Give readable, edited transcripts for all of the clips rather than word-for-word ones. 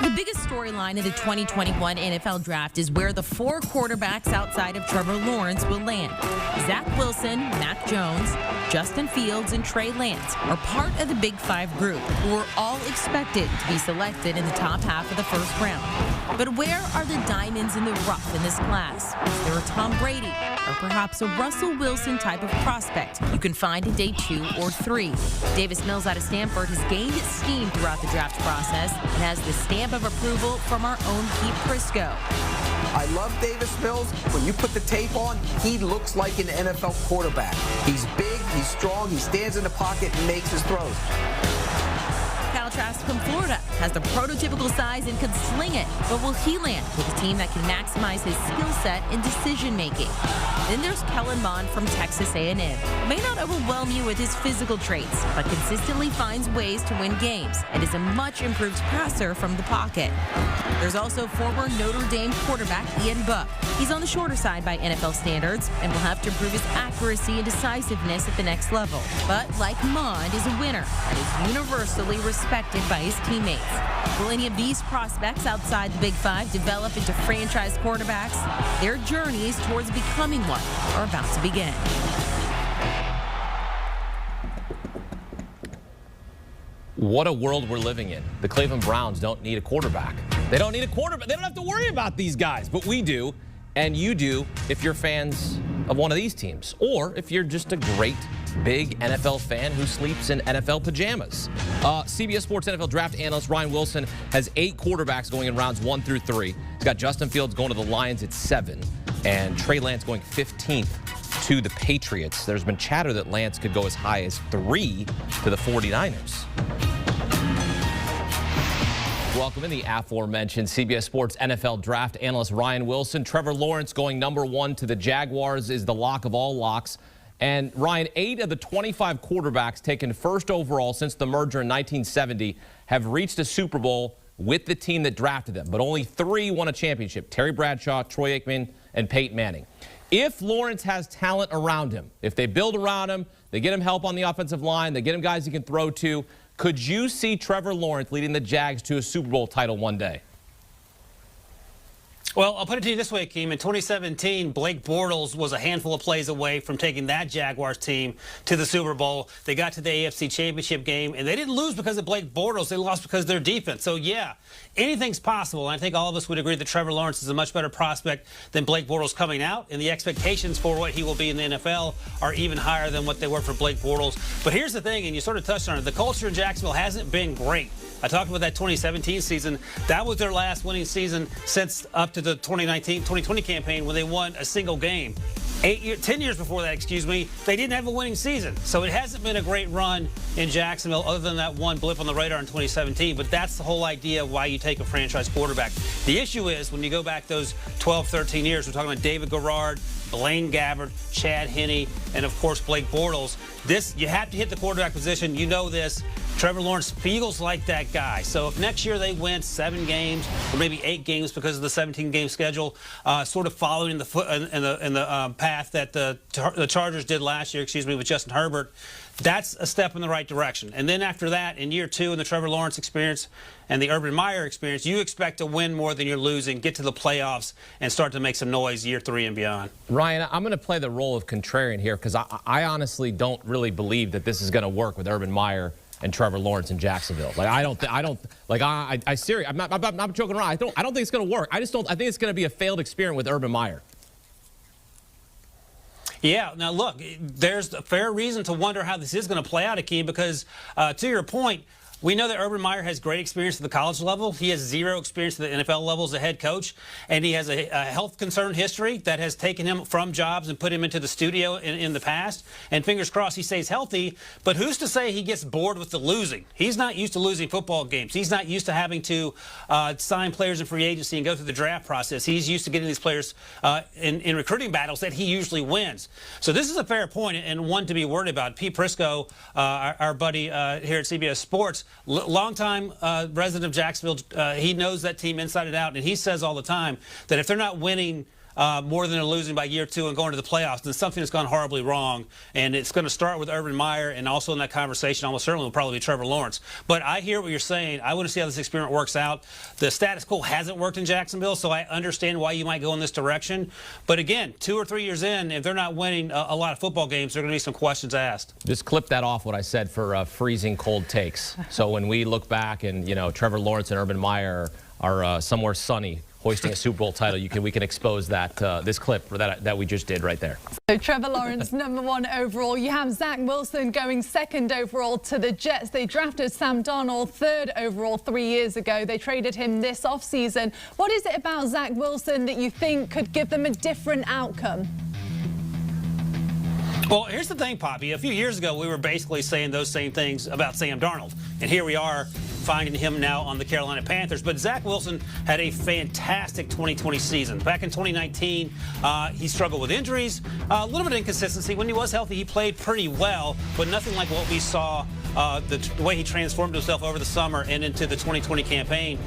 The biggest storyline of the 2021 NFL Draft is where the 4 quarterbacks outside of Trevor Lawrence will land. Zach Wilson, Mac Jones, Justin Fields, and Trey Lance are part of the Big Five group, who are all expected to be selected in the top half of the first round. But where are the diamonds in the rough in this class? Is there a Tom Brady or perhaps a Russell Wilson type of prospect you can find in day 2 or 3? Davis Mills out of Stanford has gained steam throughout the draft process and has the stamp of approval from our own Pete Prisco. I love Davis Mills. When you put the tape on, he looks like an NFL quarterback. He's big, he's strong, he stands in the pocket and makes his throws. Kyle Trask from Florida has the prototypical size and could sling it, but will he land with a team that can maximize his skill set in decision making? Then there's Kellen Mond from Texas A&M. May not overwhelm you with his physical traits, but consistently finds ways to win games and is a much improved passer from the pocket. There's also former Notre Dame quarterback Ian Book. He's on the shorter side by NFL standards and will have to improve his accuracy and decisiveness at the next level. But like Mond is a winner and is universally respected by his teammates. Will any of these prospects outside the Big Five develop into franchise quarterbacks? Their journeys towards becoming one are about to begin. What a world we're living in. The Cleveland Browns don't need a quarterback. They don't need a quarterback. They don't have to worry about these guys, but we do, and you do if you're fans of one of these teams, or if you're just a great big NFL fan who sleeps in NFL pajamas. CBS Sports NFL Draft analyst Ryan Wilson has 8 quarterbacks going in rounds 1 through 3. He's got Justin Fields going to the Lions at 7, and Trey Lance going 15th to the Patriots. There's been chatter that Lance could go as high as 3 to the 49ers. Welcome in the aforementioned CBS Sports NFL Draft analyst Ryan Wilson. Trevor Lawrence going number 1 to the Jaguars is the lock of all locks. And Ryan, 8 of the 25 quarterbacks taken first overall since the merger in 1970 have reached a Super Bowl with the team that drafted them. But only 3 won a championship: Terry Bradshaw, Troy Aikman, and Peyton Manning. If Lawrence has talent around him, if they build around him, they get him help on the offensive line, they get him guys he can throw to, could you see Trevor Lawrence leading the Jags to a Super Bowl title one day? Well, I'll put it to you this way, Keem. In 2017, Blake Bortles was a handful of plays away from taking that Jaguars team to the Super Bowl. They got to the AFC Championship game, and they didn't lose because of Blake Bortles. They lost because of their defense. So, yeah, anything's possible. And I think all of us would agree that Trevor Lawrence is a much better prospect than Blake Bortles coming out, and the expectations for what he will be in the NFL are even higher than what they were for Blake Bortles. But here's the thing, and you sort of touched on it. The culture in Jacksonville hasn't been great. I talked about that 2017 season. That was their last winning season since up to the 2019-2020 campaign when they won a single game. 10 years before that, they didn't have a winning season. So it hasn't been a great run in Jacksonville other than that one blip on the radar in 2017. But that's the whole idea of why you take a franchise quarterback. The issue is when you go back those 12, 13 years, we're talking about David Garrard, Blaine Gabbert, Chad Henne, and, of course, Blake Bortles. You have to hit the quarterback position. You know this. Trevor Lawrence feels like that guy. So if next year they win 7 games or maybe 8 games because of the 17-game schedule, sort of following in the path that the Chargers did last year, with Justin Herbert, that's a step in the right direction. And then after that, in year 2 in the Trevor Lawrence experience and the Urban Meyer experience, you expect to win more than you're losing, get to the playoffs, and start to make some noise year 3 and beyond. Ryan, I'm going to play the role of contrarian here because I honestly don't really believe that this is going to work with Urban Meyer and Trevor Lawrence in Jacksonville. I'm not joking around. I don't think it's going to work. I think it's going to be a failed experiment with Urban Meyer. Yeah, now look, there's a fair reason to wonder how this is going to play out, Akeem, because to your point, we know that Urban Meyer has great experience at the college level. He has 0 experience at the NFL level as a head coach, and he has a health concern history that has taken him from jobs and put him into the studio in the past. And fingers crossed he stays healthy, but who's to say he gets bored with the losing? He's not used to losing football games. He's not used to having to sign players in free agency and go through the draft process. He's used to getting these players in recruiting battles that he usually wins. So this is a fair point and one to be worried about. Pete Prisco, our buddy here at CBS Sports, longtime resident of Jacksonville, he knows that team inside and out, and he says all the time that if they're not winning more than they're losing by year 2 and going to the playoffs, then something has gone horribly wrong. And it's going to start with Urban Meyer, and also in that conversation almost certainly will probably be Trevor Lawrence. But I hear what you're saying. I want to see how this experiment works out. The status quo hasn't worked in Jacksonville, so I understand why you might go in this direction. But again, 2 or 3 years in, if they're not winning a lot of football games, there are going to be some questions asked. Just clip that off what I said for freezing cold takes. So when we look back and, Trevor Lawrence and Urban Meyer are somewhere sunny hoisting a Super Bowl title, we can expose that this clip that we just did right there. So Trevor Lawrence, #1 overall. You have Zach Wilson going 2nd overall to the Jets. They drafted Sam Darnold 3rd overall 3 years ago. They traded him this offseason. What is it about Zach Wilson that you think could give them a different outcome? Well, here's the thing, Poppy. A few years ago, we were basically saying those same things about Sam Darnold. And here we are finding him now on the Carolina Panthers. But Zach Wilson had a fantastic 2020 season. Back in 2019, he struggled with injuries, a little bit of inconsistency. When he was healthy, he played pretty well, but nothing like what we saw, the way he transformed himself over the summer and into the 2020 campaign.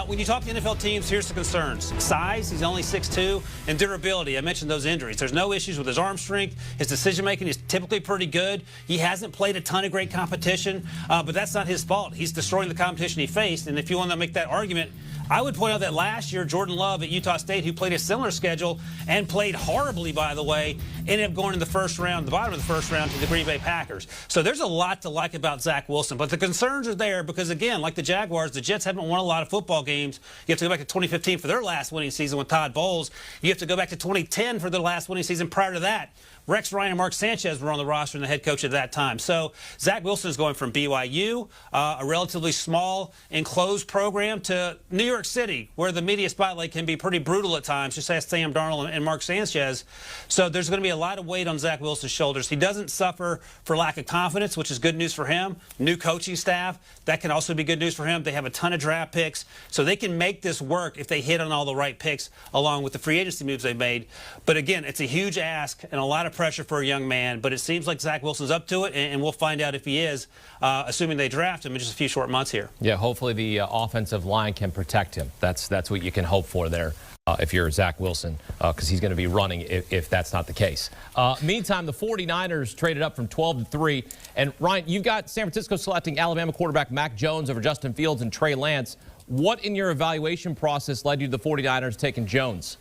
When you talk to NFL teams, here's the concerns. Size, he's only 6'2", and durability. I mentioned those injuries. There's no issues with his arm strength. His decision-making is typically pretty good. He hasn't played a ton of great competition, but that's not his fault. He's destroying the competition he faced, and if you want to make that argument, I would point out that last year, Jordan Love at Utah State, who played a similar schedule and played horribly, by the way, ended up going in the first round, the bottom of the first round, to the Green Bay Packers. So there's a lot to like about Zach Wilson, but the concerns are there because, again, like the Jaguars, the Jets haven't won a lot of football games. You have to go back to 2015 for their last winning season with Todd Bowles. You have to go back to 2010 for their last winning season prior to that. Rex Ryan and Mark Sanchez were on the roster and the head coach at that time. So Zach Wilson is going from BYU, a relatively small, enclosed program, to New York City, where the media spotlight can be pretty brutal at times. Just ask Sam Darnold and Mark Sanchez. So there's going to be a lot of weight on Zach Wilson's shoulders. He doesn't suffer for lack of confidence, which is good news for him. New coaching staff, that can also be good news for him. They have a ton of draft picks, so they can make this work if they hit on all the right picks, along with the free agency moves they've made. But again, it's a huge ask and a lot of pressure for a young man, but it seems like Zach Wilson's up to it, and we'll find out if he is, assuming they draft him in just a few short months here. Yeah, hopefully the offensive line can protect him. That's what you can hope for there if you're Zach Wilson, because he's going to be running if that's not the case. Meantime, the 49ers traded up from 12 to 3, and Ryan, you've got San Francisco selecting Alabama quarterback Mac Jones over Justin Fields and Trey Lance. What in your evaluation process led you to the 49ers taking Jones?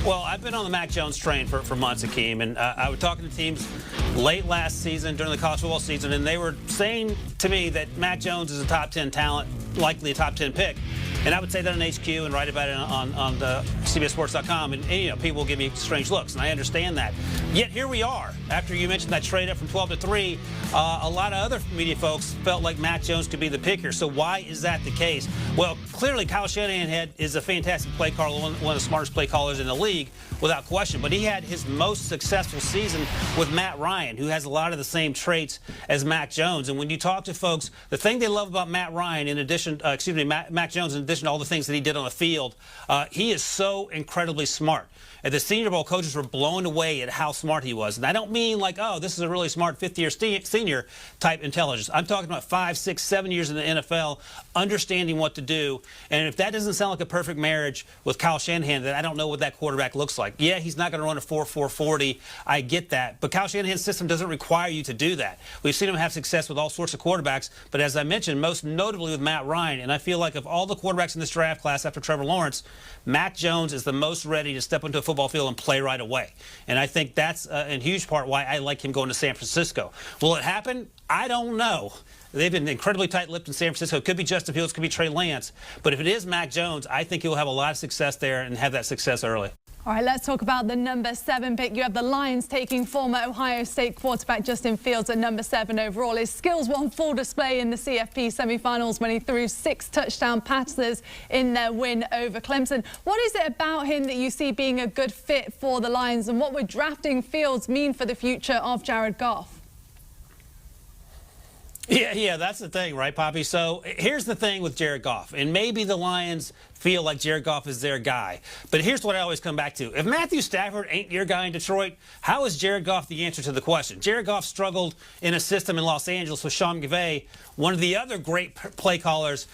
Well, I've been on the Mac Jones train for months, Akeem, and I was talking to teams late last season during the college football season, and they were saying to me that Mac Jones is a top 10 talent, likely a top 10 pick. And I would say that on HQ and write about it on the CBSSports.com, and people give me strange looks, and I understand that. Yet here we are. After you mentioned that trade up from 12 to 3, a lot of other media folks felt like Mac Jones could be the pick here. So why is that the case? Well, clearly Kyle Shanahan is a fantastic play caller, one of the smartest play callers in the league, without question. But he had his most successful season with Matt Ryan, who has a lot of the same traits as Mac Jones. And when you talk to folks, the thing they love about Matt Ryan, in addition, Mac Jones, in addition to all the things that he did on the field, he is so incredibly smart. And the Senior Bowl coaches were blown away at how smart he was. And I don't mean like, oh, this is a really smart fifth-year senior type intelligence. I'm talking about 5, 6, 7 years in the NFL, understanding what to do. And if that doesn't sound like a perfect marriage with Kyle Shanahan, then I don't know what that quarterback looks like. Yeah, he's not going to run a 4.4 40. I get that. But Kyle Shanahan's system doesn't require you to do that. We've seen him have success with all sorts of quarterbacks. But as I mentioned, most notably with Matt Ryan. And I feel like of all the quarterbacks in this draft class after Trevor Lawrence, Mac Jones is the most ready to step into a football field and play right away. And I think that's in huge part why I like him going to San Francisco. Will it happen? I don't know. They've been incredibly tight-lipped in San Francisco. It could be Justin Fields, could be Trey Lance. But if it is Mac Jones, I think he'll have a lot of success there and have that success early. All right, let's talk about the #7 pick. You have the Lions taking former Ohio State quarterback Justin Fields at #7 overall. His skills were on full display in the CFP semifinals when he threw 6 touchdown passes in their win over Clemson. What is it about him that you see being a good fit for the Lions, and what would drafting Fields mean for the future of Jared Goff? Yeah, that's the thing, right, Poppy? So here's the thing with Jared Goff, and maybe the Lions feel like Jared Goff is their guy. But here's what I always come back to. If Matthew Stafford ain't your guy in Detroit, how is Jared Goff the answer to the question? Jared Goff struggled in a system in Los Angeles with Sean McVay, one of the other great play callers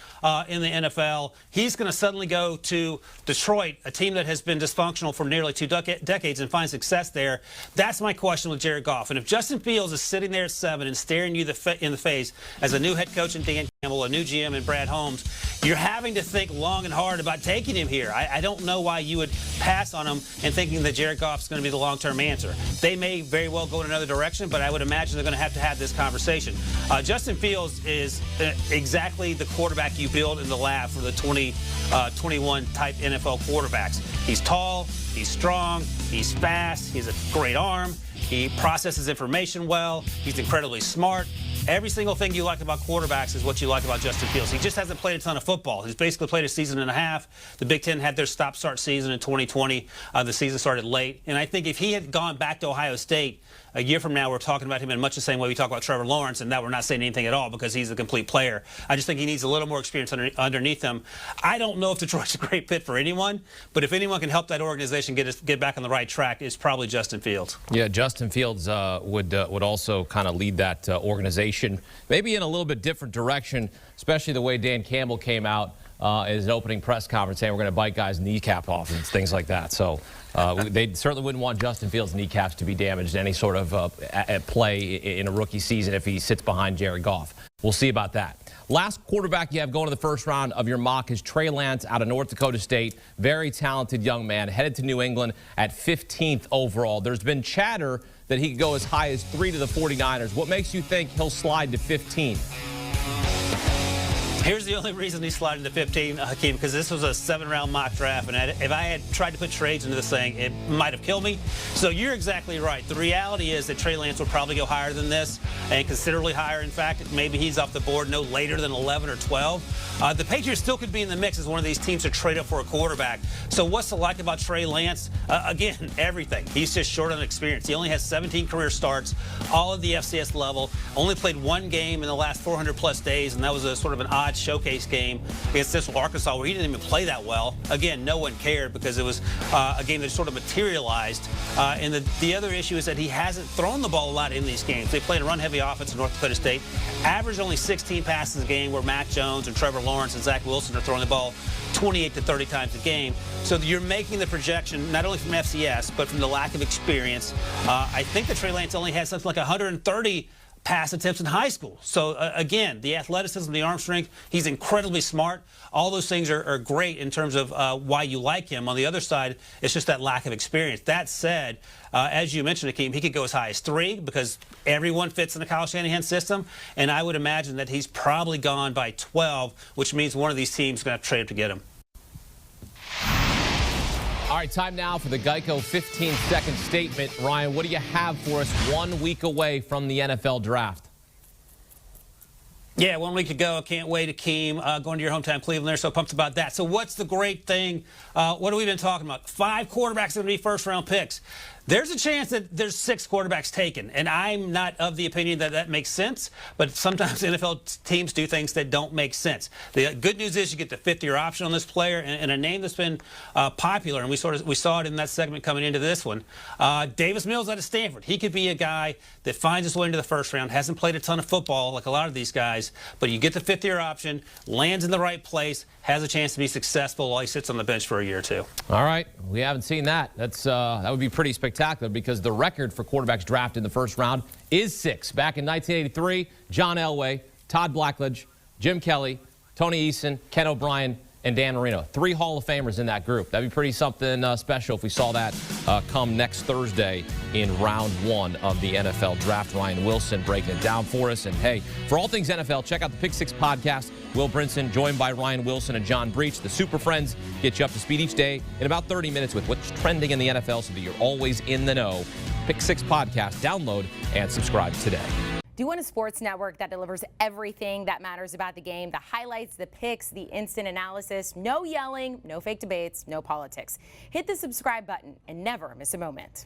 in the NFL. He's going to suddenly go to Detroit, a team that has been dysfunctional for nearly 2 decades, and find success there. That's my question with Jared Goff. And if Justin Fields is sitting there at 7 and staring you in the face as a new head coach in Dan Campbell, a new GM in Brad Holmes, you're having to think long and hard about taking him here. I don't know why you would pass on him and thinking that Jared Goff's going to be the long-term answer. They may very well go in another direction, but I would imagine they're going to have this conversation. Justin Fields is exactly the quarterback you build in the lab for the 2021 type NFL quarterbacks. He's tall, he's strong, he's fast, he has a great arm, he processes information well, he's incredibly smart. Every single thing you like about quarterbacks is what you like about Justin Fields. He just hasn't played a ton of football. He's basically played a season and a half. The Big Ten had their stop-start season in 2020. The season started late. And I think if he had gone back to Ohio State, a year from now, we're talking about him in much the same way we talk about Trevor Lawrence, and now we're not saying anything at all because he's a complete player. I just think he needs a little more experience underneath him. I don't know if Detroit's a great fit for anyone, but if anyone can help that organization get back on the right track, it's probably Justin Fields. Yeah, Justin Fields would also kind of lead that organization, maybe in a little bit different direction, especially the way Dan Campbell came out in his opening press conference saying we're going to bite guys' kneecap off and things like that. So they certainly wouldn't want Justin Fields' kneecaps to be damaged any sort of play in a rookie season if he sits behind Jared Goff. We'll see about that. Last quarterback you have going to the first round of your mock is Trey Lance out of North Dakota State. Very talented young man, headed to New England at 15th overall. There's been chatter that he could go as high as 3 to the 49ers. What makes you think he'll slide to 15? Here's the only reason he slid into 15, Hakeem, because this was a 7-round mock draft, and if I had tried to put trades into this thing, it might have killed me. So you're exactly right. The reality is that Trey Lance will probably go higher than this, and considerably higher. In fact, maybe he's off the board no later than 11 or 12. The Patriots still could be in the mix as one of these teams to trade up for a quarterback. So what's to like about Trey Lance? Again, everything. He's just short on experience. He only has 17 career starts, all at the FCS level. Only played 1 game in the last 400-plus days, and that was a sort of an odd showcase game against Central Arkansas where he didn't even play that well. Again, no one cared because it was a game that sort of materialized. And the other issue is that he hasn't thrown the ball a lot in these games. They played a run-heavy offense in North Dakota State. Averaged only 16 passes a game where Mac Jones and Trevor Lawrence and Zach Wilson are throwing the ball 28 to 30 times a game. So you're making the projection not only from FCS but from the lack of experience. I think that Trey Lance only had something like 130 pass attempts in high school. So, again, the athleticism, the arm strength, he's incredibly smart. All those things are great in terms of why you like him. On the other side, it's just that lack of experience. That said, as you mentioned, Hakeem, he could go as high as 3 because everyone fits in the Kyle Shanahan system, and I would imagine that he's probably gone by 12, which means one of these teams is going to have to trade up to get him. All right, time now for the Geico 15-second statement. Ryan, what do you have for us 1 week away from the NFL draft? Yeah, 1 week to go. Can't wait, Hakeem. Going to your hometown, Cleveland. They're so pumped about that. So what's the great thing? What have we been talking about? 5 quarterbacks going to be first-round picks. There's a chance that there's 6 quarterbacks taken, and I'm not of the opinion that that makes sense, but sometimes NFL teams do things that don't make sense. The good news is you get the 5th-year option on this player, and a name that's been popular, and we saw it in that segment coming into this one. Davis Mills out of Stanford. He could be a guy that finds his way into the first round, hasn't played a ton of football like a lot of these guys, but you get the 5th-year option, lands in the right place, has a chance to be successful while he sits on the bench for a year or 2. All right, we haven't seen that. That would be pretty spectacular because the record for quarterbacks drafted in the first round is 6. Back in 1983, John Elway, Todd Blackledge, Jim Kelly, Tony Eason, Ken O'Brien, and Dan Marino. 3 Hall of Famers in that group. That'd be pretty something special if we saw that come next Thursday in round 1 of the NFL draft. Ryan Wilson breaking it down for us. And hey, for all things NFL, check out the Pick 6 podcast. Will Brinson, joined by Ryan Wilson and John Breach. The Super Friends get you up to speed each day in about 30 minutes with what's trending in the NFL so that you're always in the know. Pick 6 podcast. Download and subscribe today. Do you want a sports network that delivers everything that matters about the game? The highlights, the picks, the instant analysis, no yelling, no fake debates, no politics. Hit the subscribe button and never miss a moment.